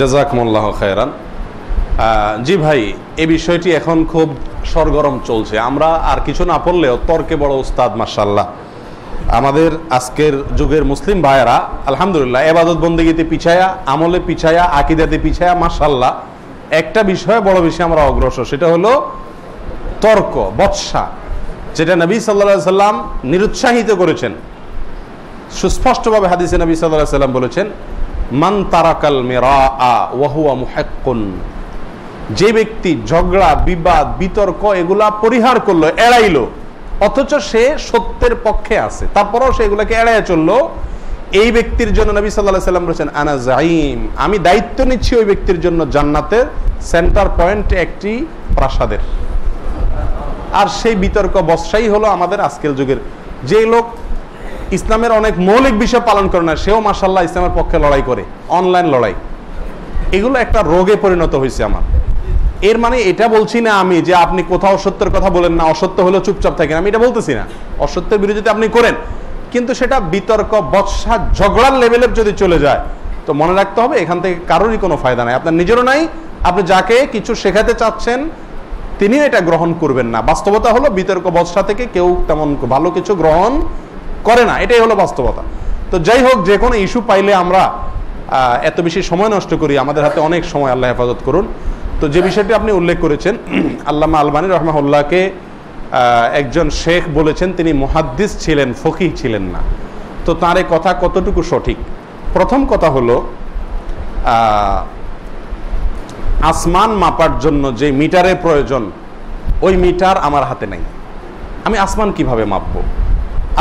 জাযাকুমুল্লাহু খায়রান। জি ভাই, এই বিষয়টি এখন খুব সরগরম চলছে। আমরা আর কিছু না পড়লেও তর্কে বড় উস্তাদ মাশাআল্লাহ। আমাদের আজকের যুগের মুসলিম ভাইয়েরা আলহামদুলিল্লাহ ইবাদত বন্দেগীতে পিছায়া, আমলে পিছায়া, আকীদাতে পিছায়া মাশাআল্লাহ একটা বিষয়ে বড় বেশি আমরা অগ্রসর, সেটা হলো তর্ক, বৎসা, যেটা নবী সাল্লাল্লাহু আলাইহি সাল্লাম নিরুৎসাহিত করেছেন। সুস্পষ্টভাবে হাদিসে নবী সাল্লাল্লাহু আলাইহি সাল্লাম বলেছেন, মান তারাকাল মিরাআ ওয়া হুয়া মুহাক্কুন, যে ব্যক্তি ঝগড়া, বিবাদ, বিতর্ক এগুলা পরিহার করলো, এড়াইলো, অথচ সে সত্যের পক্ষে আছে, তারপরেও সে এগুলাকে এড়াইয়া চললো, এই ব্যক্তির জন্য নবী সাল্লাল্লাহু আলাইহি সাল্লাম বলেছেন, আনা জাইম, আমি দায়িত্ব নিচ্ছি ওই ব্যক্তির জন্য জান্নাতের সেন্টার পয়েন্ট একটি প্রাসাদের। আর সেই বিতর্ক বৎসাই হলো আমাদের আজকের যুগের যে লোক ইসলামের অনেক মৌলিক বিষয় পালন করে না, সেও মাশাআল্লাহ ইসলামের পক্ষে লড়াই করে, অনলাইন লড়াই। এগুলো একটা রোগে পরিণত হয়েছে আমার। এর মানে এটা বলছি না আমি যে আপনি কোথাও সত্যের কথা বলেন না, অসত্য হলেও চুপচাপ থাকেন, আমি এটা বলতেছি না। অসত্যের বিরোধিতা আপনি করেন, কিন্তু সেটা বিতর্ক, বৎসা, ঝগড়ার লেভেলে যদি চলে যায় তো মনে রাখতে হবে এখান থেকে কারোরই কোনো ফায়দা নাই, আপনার নিজেরও নাই। আপনি যাকে কিছু শেখাতে চাচ্ছেন তিনিও এটা গ্রহণ করবেন না। বাস্তবতা হলো বিতর্ক, বৎসা থেকে কেউ তেমন ভালো কিছু গ্রহণ করে না, এটাই হলো বাস্তবতা। তো যাই হোক, যে কোনো ইস্যু পাইলে আমরা এত বেশি সময় নষ্ট করি, আমাদের হাতে অনেক সময়, আল্লাহ হেফাজত করুন। তো যে বিষয়টি আপনি উল্লেখ করেছেন, আল্লামা আলবানী রাহমাহুল্লাহকে একজন শেখ বলেছেন তিনি মুহাদ্দিস ছিলেন, ফকিহ ছিলেন না। তো তার এই কথা কতটুকু সঠিক? প্রথম কথা হলো, আসমান মাপার জন্য যে মিটারের প্রয়োজন, ওই মিটার আমার হাতে নাই, আমি আসমান কিভাবে মাপবো?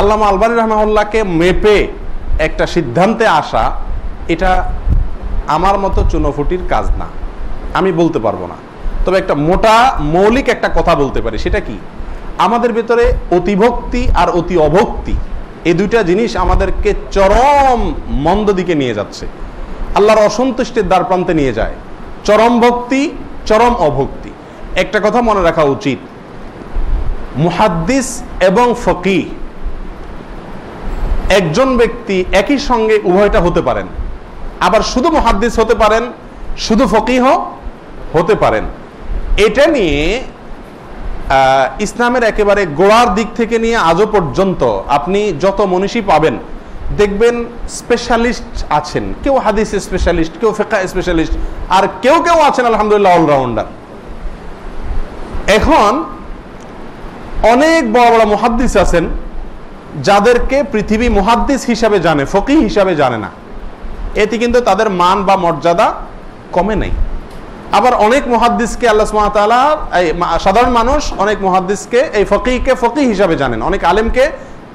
আল্লামা আলবানী রাহমাহুল্লাহকে মেপে একটা সিদ্ধান্তে আসা, এটা আমার মতো চুনোফুটির কাজ না, আমি বলতে পারবো না। তবে একটা মোটা মৌলিক একটা কথা বলতে পারি, সেটা কি? আমাদের ভেতরে অতিভক্তি আর অতি অভক্তি, এই দুইটা জিনিস আমাদেরকে চরম মন্দ দিকে নিয়ে যাচ্ছে, আল্লাহর অসন্তুষ্টির দ্বার প্রান্তে নিয়ে যায়। চরম ভক্তি, চরম অভক্তি। একটা কথা মনে রাখা উচিত, মুহাদ্দিস এবং ফকিহ একজন ব্যক্তি একই সঙ্গে উভয়টা হতে পারেন, আবার শুধু মুহাদ্দিস হতে পারেন, শুধু ফকিহ হতে পারেন। এটা নিয়ে ইসলামের একেবারে গোড়ার দিক থেকে নিয়ে আজও পর্যন্ত আপনি যত মনীষী পাবেন, দেখবেন স্পেশালিস্ট আছেন, কেউ হাদিসে স্পেশালিস্ট, কেউ ফিকহ স্পেশালিস্ট, আর কেউ কেউ আছেন আলহামদুলিল্লাহ অলরাউন্ডার। এখন অনেক বড় বড় মুহাদ্দিস আছেন যাদেরকে পৃথিবী মুহাদ্দিস হিসাবে জানে, ফকিহ হিসাবে জানে না। এতে কিন্তু তাদের মান বা মর্যাদা কমে নাই। আবার অনেক মুহাদ্দিসকে আল্লাহ সুবহানাহু ওয়া তাআলা, সাধারণ মানুষ অনেক মুহাদ্দিসকে, এই ফকিহকে ফকিহ হিসাবে জানেন, অনেক আলেমকে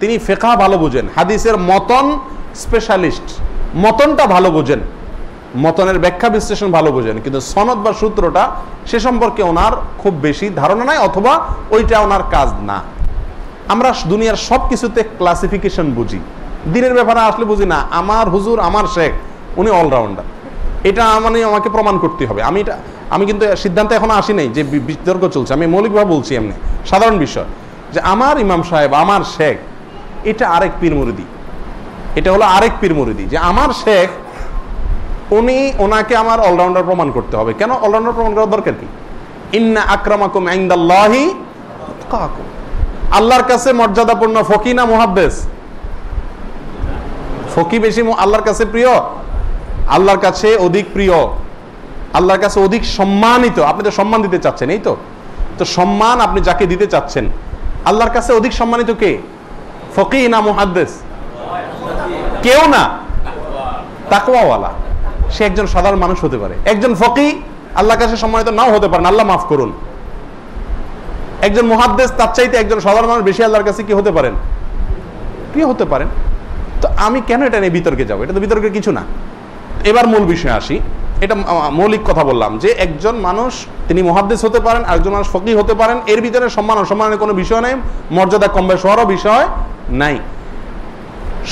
তিনি ফিকহ ভালো বুঝেন, হাদিসের মতন স্পেশালিস্ট, মতনটা ভালো বুঝেন, মতনের ব্যাখ্যা বিশ্লেষণ ভালো বুঝেন, কিন্তু সনদ বা সূত্রটা সে সম্পর্কে ওনার খুব বেশি ধারণা নাই, অথবা ওইটা ওনার কাজ না। আমরা দুনিয়ার সব কিছুতে ক্লাসিফিকেশন বুঝি, দিনের ব্যাপারে আসলে বুঝি না। আমার হুজুর, আমার শেখ, উনি অলরাউন্ডার, এটা মানে আমাকে প্রমাণ করতে হবে। আমি কিন্তু সিদ্ধান্তে এখনো আসি নাই যে বিতর্ক চলছে, আমি মৌলিকভাবে বলছি এমনি সাধারণ বিষয়, যে আমার ইমাম সাহেব, আমার শেখ, এটা আরেক পীর মুরিদি, এটা হলো আরেক পীর মুরিদি, যে আমার শেখ ওনাকে আমার অলরাউন্ডার প্রমাণ করতে হবে। কেন অলরাউন্ডার প্রমাণ করার দরকার কি? ইন্না আকরামাকুম ইনদাল্লাহি আতকাকুম, আল্লাহর কাছে মর্যাদাপূর্ণ ফকি না মুহাদ্দিস? ফকি বেশি আল্লাহর কাছে প্রিয়, আল্লাহর কাছে অধিক প্রিয়, আল্লাহর কাছে অধিক সম্মানিত। আপনি তো সম্মান দিতে চাচ্ছেন, এই তো সম্মান আপনি যাকে দিতে চাচ্ছেন, আল্লাহর কাছে অধিক সম্মানিত কে? ফকি না মুহাদ্দিস? কেউ না, তাকওয়াওয়ালা। সে একজন সাধারণ মানুষ হতে পারে। একজন ফকি আল্লাহর কাছে সম্মানিত নাও হতে পারেন, আল্লাহ মাফ করুন। একজন মুহাদ্দিস তার চাইতে একজন সাধারণ মানুষ বেশি আল্লাহর কাছে কি হতে পারেন? প্রিয় হতে পারেন। তো আমি কেন এটা নিয়ে বিতর্কে যাবো? এটা তো বিতর্কের কিছু না। এবার মূল বিষয়ে আসি। এটা মৌলিক কথা বললাম যে একজন মানুষ তিনি মুহাদ্দিস হতে পারেন, আরেকজন মানুষ ফকিহ হতে পারেন, এর ভিতরে সম্মান অসম্মানের কোনো বিষয় নেই, মর্যাদা কম বেশি হওয়ারও বিষয় নাই।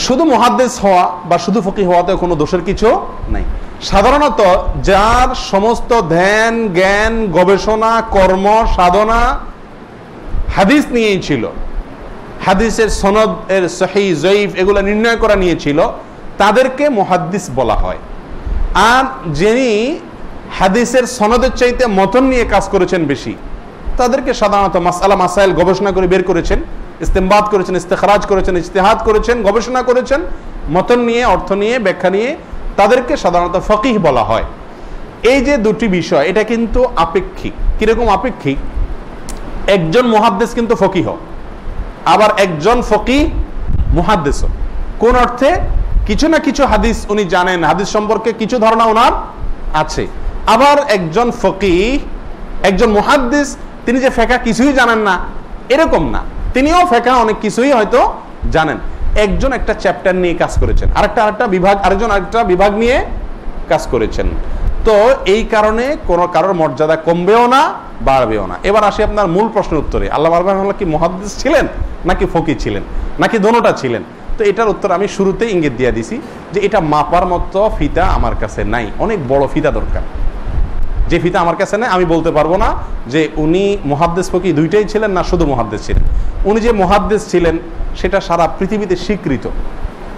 শুধু মুহাদ্দিস হওয়া বা শুধু ফকিহ হওয়াতে কোনো দোষের কিছু নাই। সাধারণত যার সমস্ত ধ্যান, জ্ঞান, গবেষণা, কর্ম, সাধনা হাদিস নিয়েই ছিল, হাদিসের সনদ এর সহিহ জয়ীফ এগুলো নির্ণয় করা নিয়েছিল, তাদেরকে মুহাদ্দিস বলা হয়। আর যিনি হাদিসের সনদের চাইতে মতন নিয়ে কাজ করেছেন বেশি, তাদেরকে সাধারণত মাসআলা মাসাইল গবেষণা করে বের করেছেন, ইস্তেমবাদ করেছেন, ইস্তেখরাজ করেছেন, ইজতিহাদ করেছেন, গবেষণা করেছেন মতন নিয়ে, অর্থ নিয়ে, ব্যাখ্যা নিয়ে, তাদেরকে সাধারণত ফকিহ বলা হয়। এই যে দুটি বিষয়, এটা কিন্তু আপেক্ষিক। কিরকম আপেক্ষিক? একজন মুহাদ্দিস কিন্তু ফকিহ, আবার একজন ফকিহ মুহাদ্দিস। কোন অর্থে? কিছু না কিছু হাদিস উনি জানেন, হাদিস সম্পর্কে কিছু ধারণা ওনার আছে। আবার একজন ফকিহ, একজন মুহাদ্দিস, তিনি যে ফিকহ কিছুই জানেন না এরকম না, তিনিও ফিকহ অনেক কিছুই হয়তো জানেন। একজন একটা চ্যাপ্টার নিয়ে কাজ করেছেন, আরেকটা বিভাগ, আরেকজন আরেকটা বিভাগ নিয়ে কাজ করেছেন। তো এই কারণে কোন কারোর মর্যাদা কমবেও না, বাড়বেও না। এবার আসি আপনার মূল প্রশ্নের উত্তরে। আল্লাহ রাহমাহুল্লাহ কি মুহাদ্দিস ছিলেন নাকি ফকিহ ছিলেন নাকি দোনোটা ছিলেন? তো এটার উত্তর আমি শুরুতে ইঙ্গিত দিয়ে দিছি যে এটা মাপার মতো ফিতা আমার কাছে নাই, অনেক বড় ফিতা দরকার। যে ফিতা আমার কাছে নেই, আমি বলতে পারবো না যে উনি মুহাদ্দিস ফকিহ দুইটাই ছিলেন না শুধু মুহাদ্দিস ছিলেন। উনি যে মুহাদ্দিস ছিলেন সেটা সারা পৃথিবীতে স্বীকৃত,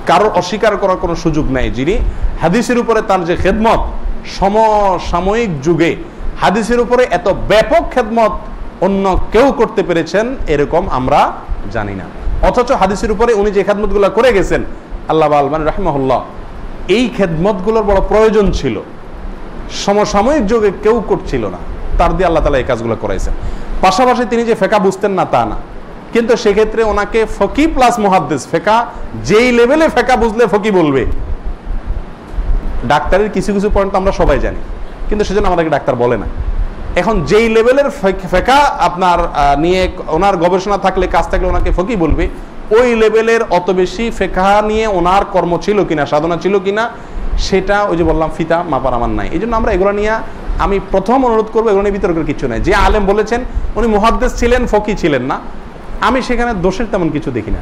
কারোর অস্বীকার করার কোনো সুযোগ নাই। যিনি হাদিসের উপরে তার যে খেদমত, সমসাময়িক যুগে হাদিসের উপরে এত ব্যাপক খেদমত অন্য কেউ করতে পেরেছেন এরকম আমরা জানি না। অথচ হাদিসের উপরে উনি যে খেদমতগুলো করে গেছেন, আল্লামা আলবানী রাহিমাহুল্লাহ, এই খেদমতগুলোর বড় প্রয়োজন ছিল, সমসাময়িক যুগে কেউ করছিল না, তার দিয়ে আল্লাহ তাআলা এই কাজগুলো করাইছেন। পাশাপাশি তিনি যে ফিকহ বুঝতেন না তা না, কিন্তু সেক্ষেত্রে ওনাকে ফকিহ প্লাস মুহাদ্দিস, ফিকহ যেই লেভেলে ফিকহ বুঝলে ফকিহ বলবে। ডাক্তারের কিছু কিছু পয়েন্ট আমরা সবাই জানি, কিন্তু সেজন্য আমাদেরকে ডাক্তার বলে না। এখন যেই লেভেলের ফিকহ আপনার নিয়ে ওনার গবেষণা থাকলে, কাজ থাকলে ওনাকে ফকিহ বলবে। ওই লেভেলের অত বেশি ফিকহ নিয়ে ওনার কর্ম ছিল কিনা, সাধনা ছিল কিনা, সেটা ওই যে বললাম ফিতা মাপার আমার নাই। এই জন্য আমরা এগুলো নিয়ে, আমি প্রথম অনুরোধ করবো, এগুলো নিয়ে বিতর্কের কিছু নাই। যে আলেম বলেছেন উনি মুহাদ্দিস ছিলেন, ফকিহ ছিলেন না, আমি সেখানে দোষের তেমন কিছু দেখি না।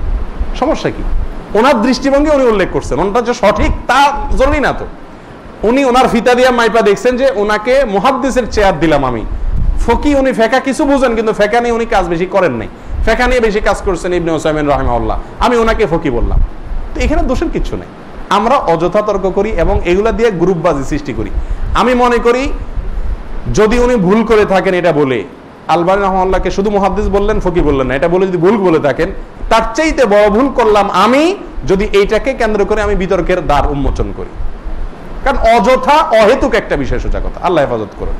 সমস্যা কি? ওনার দৃষ্টিভঙ্গি উনি উল্লেখ করছেন, ওনাটা যে সঠিক তা জরুরি না তো। উনি ওনার ফিতা দিয়া মাইপা দেখছেন যে ওনাকে মুহাদ্দিসের চেয়ার দিলাম আমি। ফকিহ উনি ফিকহ কিছু বুঝেন, কিন্তু ফিকহ নিয়ে উনি কাজ বেশি করেন নাই, ফিকহ নিয়ে বেশি কাজ করছেন ইবনে উসাইমিন রাহিমাহুল্লাহ, আমি ওনাকে ফকিহ বললাম। তো এখানে দোষের কিছু নেই। আমরা অযথা তর্ক করি এবং এগুলা দিয়ে গ্রুপবাজি সৃষ্টি করি। আমি মনে করি যদি উনি ভুল করে থাকেন এটা বলে, আলবানী রাহিমাহুল্লাহকে শুধু মুহাদ্দিস বললেন, ফকিহ বললেন না, এটা বলে যদি ভুল বলে থাকেন, তার চাইতে বড় ভুল করলাম আমি যদি এইটাকে কেন্দ্র করে আমি বিতর্কের দ্বার উন্মোচন করি। কারণ অযথা অহেতুক একটা বিষয় সোজা কথা। আল্লাহ হেফাজত করুন।